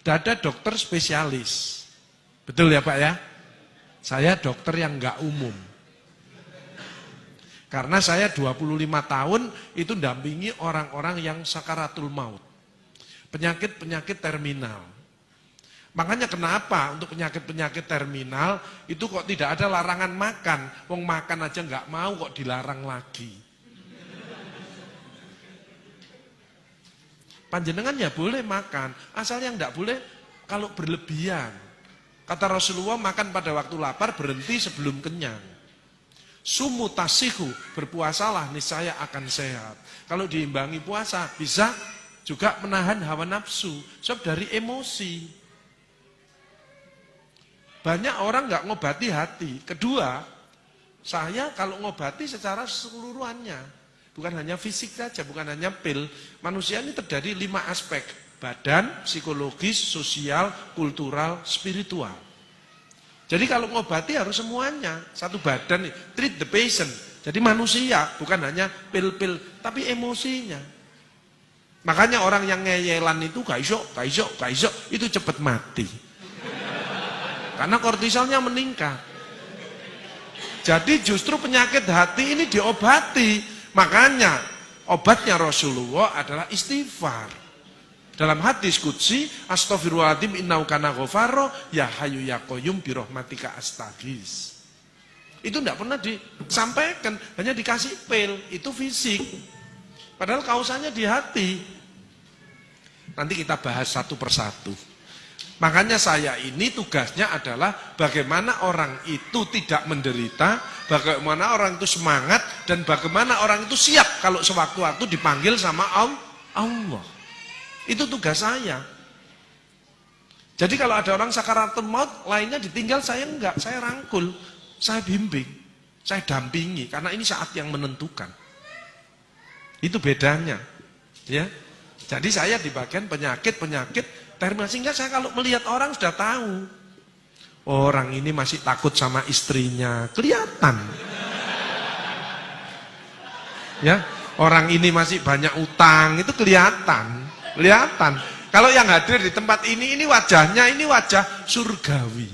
Tidak ada dokter spesialis. Betul ya Pak ya? Saya dokter yang enggak umum. Karena saya 25 tahun itu dampingi orang-orang yang sakaratul maut. Penyakit-penyakit terminal. Makanya kenapa untuk penyakit-penyakit terminal itu kok tidak ada larangan makan. Wong makan aja enggak mau kok dilarang lagi. Panjenengan ya boleh makan, asal yang enggak boleh kalau berlebihan. Kata Rasulullah, makan pada waktu lapar, berhenti sebelum kenyang. Sumu tasihu, berpuasalah niscaya akan sehat. Kalau diimbangi puasa, bisa juga menahan hawa nafsu, sebab dari emosi. Banyak orang nggak ngobati hati. Kedua, saya kalau ngobati secara keseluruhannya, bukan hanya fisik saja, bukan hanya pil. Manusia ini terdiri 5 aspek: badan, psikologis, sosial, kultural, spiritual. Jadi kalau ngobati harus semuanya. Satu badan, treat the patient. Jadi manusia, bukan hanya pil-pil, tapi emosinya. Makanya orang yang ngeyelan itu gak iso, itu cepat mati. Karena kortisolnya meningkat. Jadi justru penyakit hati ini diobati. Makanya obatnya Rasulullah adalah istighfar. Dalam hadis qudsi, astaghfirullahaladzim innahu kana ghafaro, ya hayyu ya qayyum bi rahmatika astaghis. Itu tidak pernah disampaikan, hanya dikasih pil, itu fisik. Padahal kausanya di hati. Nanti kita bahas satu persatu. Makanya saya ini tugasnya adalah bagaimana orang itu tidak menderita, bagaimana orang itu semangat, dan bagaimana orang itu siap kalau sewaktu-waktu dipanggil sama Allah. Itu tugas saya. Jadi kalau ada orang sakaratul maut, lainnya ditinggal, saya enggak, saya rangkul, saya bimbing, saya dampingi, karena ini saat yang menentukan. Itu bedanya, ya. Jadi saya di bagian penyakit terminal, sehingga saya kalau melihat orang sudah tahu, orang ini masih takut sama istrinya, kelihatan. Ya, orang ini masih banyak utang, itu kelihatan. Kalau yang hadir di tempat ini wajahnya, ini wajah surgawi.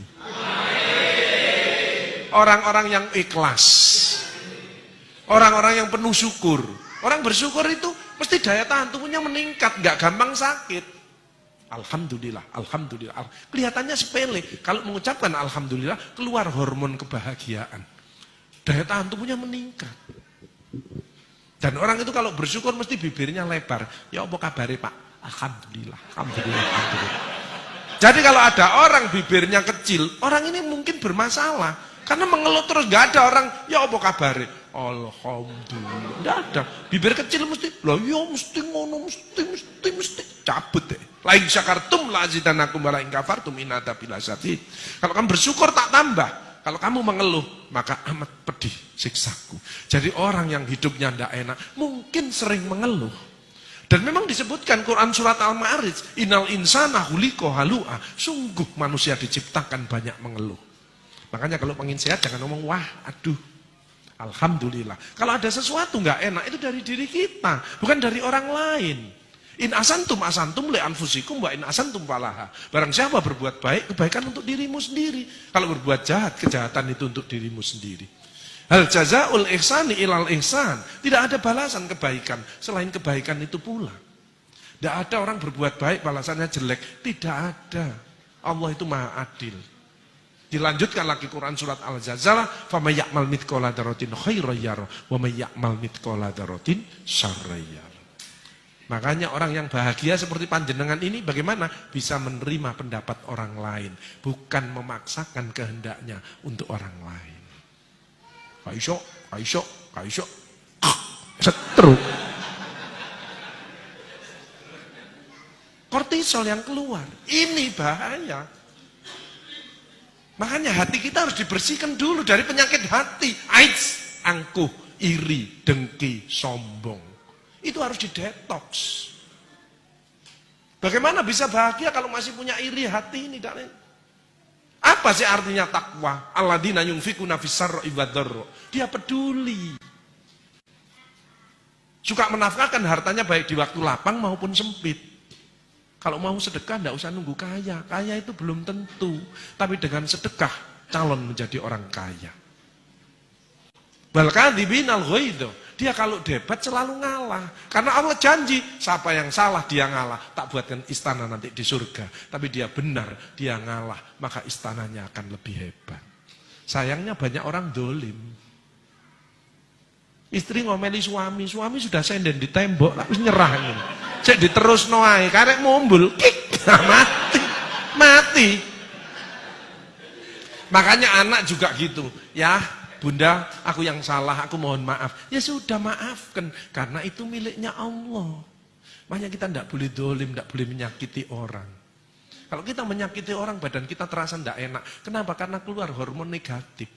Orang-orang yang ikhlas. Orang-orang yang penuh syukur. Orang bersyukur itu mesti daya tahan tubuhnya meningkat, nggak gampang sakit. Alhamdulillah. Kelihatannya sepele. Kalau mengucapkan alhamdulillah, keluar hormon kebahagiaan. Daya tahan tubuhnya meningkat. Dan orang itu kalau bersyukur mesti bibirnya lebar. Ya apa kabare Pak? Alhamdulillah. Jadi kalau ada orang bibirnya kecil, orang ini mungkin bermasalah. Karena mengeluh terus, gak ada orang, ya apa kabare? Alhamdulillah. Gak ada. Bibir kecil mesti, lah ya mesti ngono, mesti. Cabut deh. Lain syakartum la azidanakum wa la in kafartum in adzabi lasyadid. Kalau kamu bersyukur tak tambah. Kalau kamu mengeluh, maka amat pedih siksaku. Jadi orang yang hidupnya tidak enak, mungkin sering mengeluh. Dan memang disebutkan Quran surat Al-Ma'arij, innal insana khuliqa halu'a. Sungguh manusia diciptakan banyak mengeluh. Makanya kalau pengen sehat jangan ngomong wah, aduh. Alhamdulillah. Kalau ada sesuatu nggak enak itu dari diri kita, bukan dari orang lain. In asantum le anfusikum wa in asantum falaha. Barang siapa berbuat baik, kebaikan untuk dirimu sendiri. Kalau berbuat jahat, kejahatan itu untuk dirimu sendiri. Hal jazaul ihsani ilal ihsan. Tidak ada balasan kebaikan selain kebaikan itu pula. Tidak ada orang berbuat baik balasannya jelek. Tidak ada. Allah itu maha adil. Dilanjutkan lagi Quran surat Al-Zalzalah, "Faman ya'mal mithqala dzarratin khairan yarah wa may ya'mal mithqala dzarratin syarran yarah." Makanya orang yang bahagia seperti panjenengan ini bagaimana? Bisa menerima pendapat orang lain, bukan memaksakan kehendaknya untuk orang lain. Kaiso, setruk. Kortisol yang keluar, ini bahaya. Makanya hati kita harus dibersihkan dulu dari penyakit hati. AIDS, angkuh, iri, dengki, sombong. Itu harus didetoks. Bagaimana bisa bahagia kalau masih punya iri hati ini? Apa sih artinya takwa? Alladzina yunfikuna fis-sarra'i wad-dharra. Dia peduli. Suka menafkahkan hartanya baik di waktu lapang maupun sempit. Kalau mau sedekah tidak usah nunggu kaya. Kaya itu belum tentu. Tapi dengan sedekah calon menjadi orang kaya. Balkadzibin al-ghaidz. Dia kalau debat selalu ngalah. Karena Allah janji, siapa yang salah dia ngalah. Tak buatkan istana nanti di surga. Tapi dia benar, dia ngalah. Maka istananya akan lebih hebat. Sayangnya banyak orang dolim. Istri ngomeli suami sudah senden di tembok, tapi nyerah ini. Cek diterus noai, karek mumbul, kik, mati. Makanya anak juga gitu, ya bunda, aku yang salah, aku mohon maaf. Ya sudah maafkan, karena itu miliknya Allah. Makanya kita tidak boleh dolim, tidak boleh menyakiti orang. Kalau kita menyakiti orang, badan kita terasa tidak enak. Kenapa? Karena keluar hormon negatif.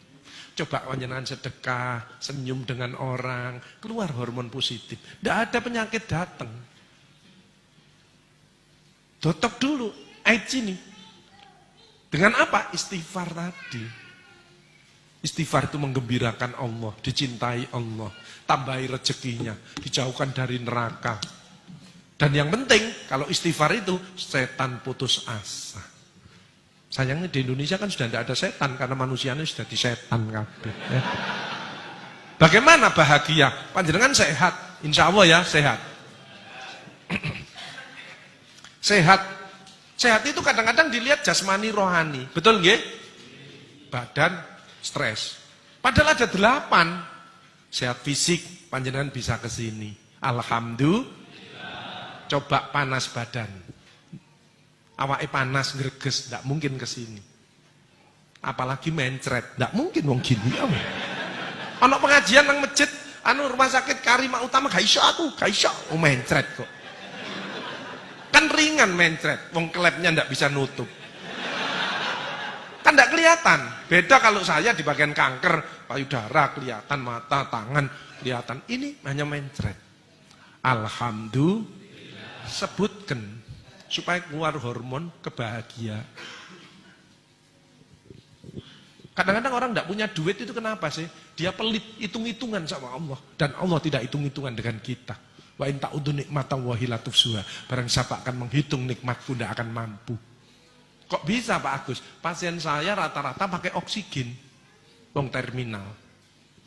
Coba panjenengan sedekah, senyum dengan orang, keluar hormon positif. Tidak ada penyakit datang. Dotok dulu, AIDS ini. Dengan apa? Istighfar tadi. Istighfar itu menggembirakan Allah, dicintai Allah, tambahi rezekinya, dijauhkan dari neraka. Dan yang penting, kalau istighfar itu, setan putus asa. Sayangnya di Indonesia kan sudah tidak ada setan, karena manusianya sudah disetan kabeh. Ya. Bagaimana bahagia? Panjenengan sehat, insya Allah ya sehat. Sehat itu kadang-kadang dilihat jasmani rohani. Betul nggih? Badan stres. Padahal ada 8. Sehat fisik, panjenengan bisa ke sini. Alhamdulillah. Coba panas badan. Awake panas greges, enggak mungkin ke sini. Apalagi mencret, enggak mungkin wong gini. Ana pengajian nang masjid, rumah sakit Karimah Utama gak iso aku, gak iso. Mencret kok. Kan ringan mencret, wong klepnya ndak bisa nutup. Kan ndak kelihatan. Beda kalau saya di bagian kanker, payudara kelihatan, mata, tangan kelihatan. Ini hanya mencret. Alhamdulillah. Sebutkan supaya keluar hormon kebahagiaan. Kadang-kadang orang ndak punya duit itu kenapa sih? Dia pelit, hitung-hitungan sama Allah. Dan Allah tidak hitung-hitungan dengan kita. Wa in ta'udzu nikmatallahi la tuhsuha. Barang siapa akan menghitung nikmatku tidak akan mampu. Kok bisa Pak Agus? Pasien saya rata-rata pakai oksigen. Wong terminal.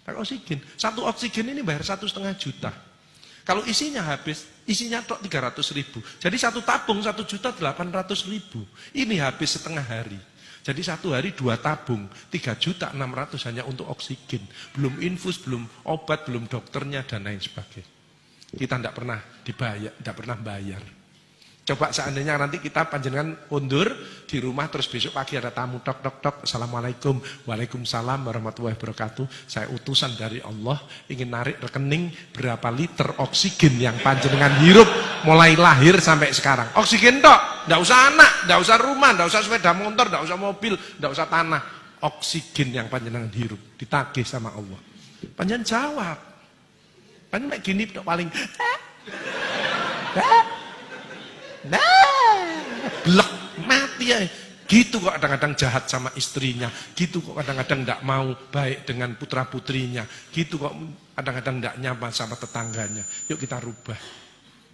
Pakai oksigen. Satu oksigen ini bayar 1,5 juta. Kalau isinya habis, isinya tok 300.000. Jadi satu tabung 1.800.000. Ini habis setengah hari. Jadi satu hari 2 tabung, 3.600.000 hanya untuk oksigen. Belum infus, belum obat, belum dokternya dan lain sebagainya. Kita tidak pernah dibayar, tidak pernah bayar. Coba seandainya nanti kita panjenengan undur di rumah terus besok pagi ada tamu tok tok tok, assalamualaikum, waalaikumsalam warahmatullahi wabarakatuh. Saya utusan dari Allah ingin narik rekening berapa liter oksigen yang panjenengan hirup mulai lahir sampai sekarang. Oksigen tok, tidak usah anak, tidak usah rumah, tidak usah sepeda motor, tidak usah mobil, tidak usah tanah. Oksigen yang panjenengan hirup ditagih sama Allah. Panjenengan jawab. Panjenengan gini paling blek mati ya. Gitu kok kadang-kadang jahat sama istrinya, gitu kok kadang-kadang tidak mau baik dengan putra-putrinya, gitu kok kadang-kadang tidak nyaman sama tetangganya. Yuk kita rubah.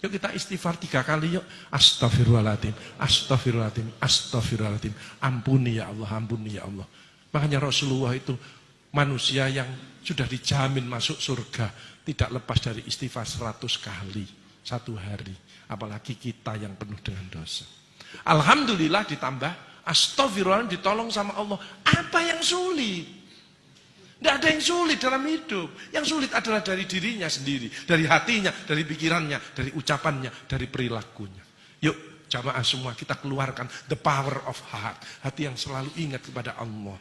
Yuk kita istighfar 3 kali yuk. Astagfirullahaladzim, astagfirullahaladzim, astagfirullahaladzim. Ampuni ya Allah, ampuni ya Allah. Makanya Rasulullah itu manusia yang sudah dijamin masuk surga, tidak lepas dari istighfar 100 kali satu hari. Apalagi kita yang penuh dengan dosa. Alhamdulillah ditambah astagfirullah, ditolong sama Allah. Apa yang sulit? Tidak ada yang sulit dalam hidup. Yang sulit adalah dari dirinya sendiri, dari hatinya, dari pikirannya, dari ucapannya, dari perilakunya. Yuk jamaah semua kita keluarkan the power of heart. Hati yang selalu ingat kepada Allah.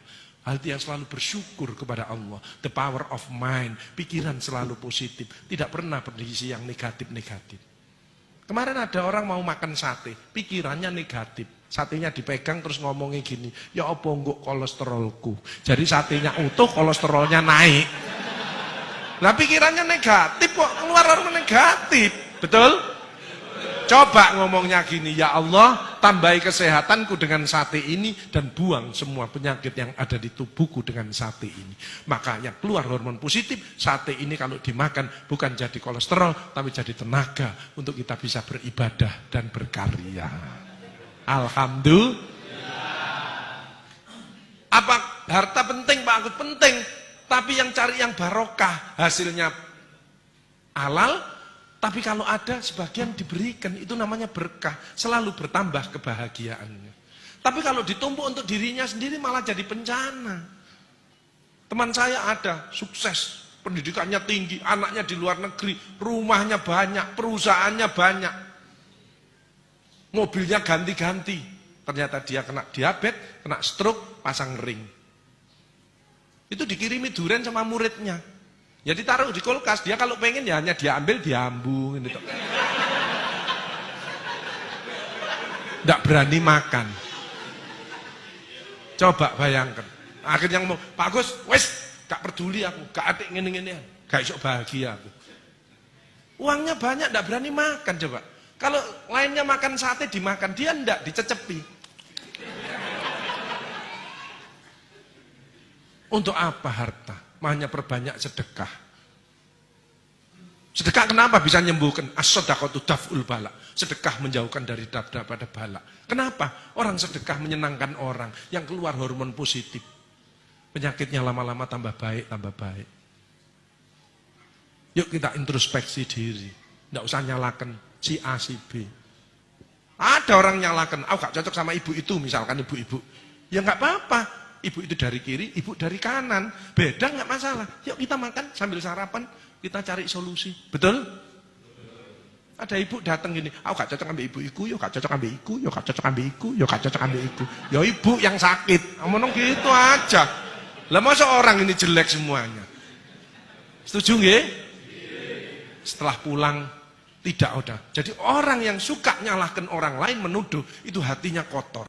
Hati yang selalu bersyukur kepada Allah. The power of mind. Pikiran selalu positif. Tidak pernah berisi yang negatif-negatif. Kemarin ada orang mau makan sate, pikirannya negatif. Satenya dipegang terus ngomongnya gini, ya apa enggak kolesterolku. Jadi satenya utuh, kolesterolnya naik. Nah pikirannya negatif kok, keluar hormon negatif. Betul? Coba ngomongnya gini, ya Allah tambahi kesehatanku dengan sate ini dan buang semua penyakit yang ada di tubuhku dengan sate ini. Makanya keluar hormon positif, sate ini kalau dimakan bukan jadi kolesterol, tapi jadi tenaga untuk kita bisa beribadah dan berkarya. Alhamdulillah. Apa harta penting, Pak Agus? Penting. Tapi yang cari yang barokah, hasilnya halal. Tapi kalau ada sebagian diberikan, itu namanya berkah. Selalu bertambah kebahagiaannya. Tapi kalau ditumpuk untuk dirinya sendiri malah jadi bencana. Teman saya ada, sukses. Pendidikannya tinggi, anaknya di luar negeri, rumahnya banyak, perusahaannya banyak. Mobilnya ganti-ganti. Ternyata dia kena diabetes, kena stroke, pasang ring. Itu dikirimi durian sama muridnya. Ya ditaruh di kulkas, dia kalau pengen ya hanya diambil, diambung gitu. Nggak berani makan. Coba bayangkan. Akhirnya ngomong, Pak Agus, wes, gak peduli aku, gak atik ngene-ngene, gak iso bahagia aku. Uangnya banyak, nggak berani makan coba. Kalau lainnya makan sate dimakan, dia ndak dicecepi. Untuk apa harta? Hanya perbanyak sedekah. Sedekah kenapa bisa menyembuhkan? As-shadaqatu daf'ul bala. Sedekah menjauhkan dari daripada bala. Kenapa? Orang sedekah menyenangkan orang yang keluar hormon positif. Penyakitnya lama-lama tambah baik, tambah baik. Yuk kita introspeksi diri. Nggak usah nyalakan si A, si B. Ada orang nyalakan, aku gak cocok sama ibu itu, misalkan ibu-ibu. Ya nggak apa-apa. Ibu itu dari kiri, ibu dari kanan. Beda nggak masalah. Yuk kita makan sambil sarapan, kita cari solusi. Betul? Ada ibu datang gini, aku gak cocok ambil ibu-iku, yuk gak cocok ambil iku, yuk gak cocok ambil iku, yuk gak cocok ambil iku. Ya ibu yang sakit. Ngomong gitu aja. Lah masa orang ini jelek semuanya? Setuju nggih? Setelah pulang tidak udah. Jadi orang yang suka nyalahkan orang lain, menuduh, itu hatinya kotor.